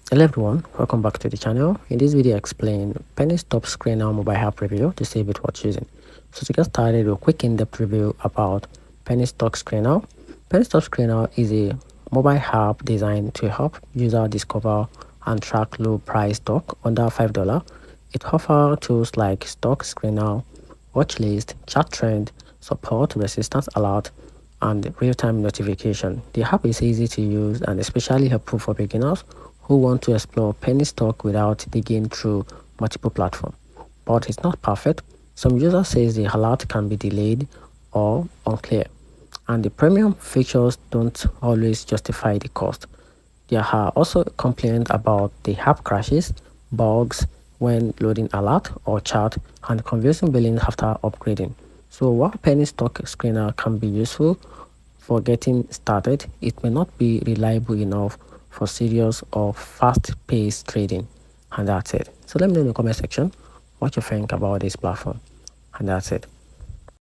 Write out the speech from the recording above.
Hello everyone, welcome back to the channel. In this video I explain penny stock screener mobile app review to see if it worth using. So to get started, a quick in-depth review about penny stock screener. Penny stock screener is a mobile app designed to help users discover and track low price stock under $5. It offers tools like stock screener, watch list, chart trend, support, resistance alert, and real-time notification. The app is easy to use and especially helpful for beginners who want to explore penny stock without digging through multiple platforms. But it's not perfect. Some users say the alert can be delayed or unclear, and the premium features don't always justify the cost. There are also complaints about the app crashes, bugs when loading alert or chart, and confusing billing after upgrading. So while penny stock screener can be useful for getting started, it may not be reliable enough for serious or fast-paced trading. And that's it. So let me know in the comment section what you think about this platform. And that's it.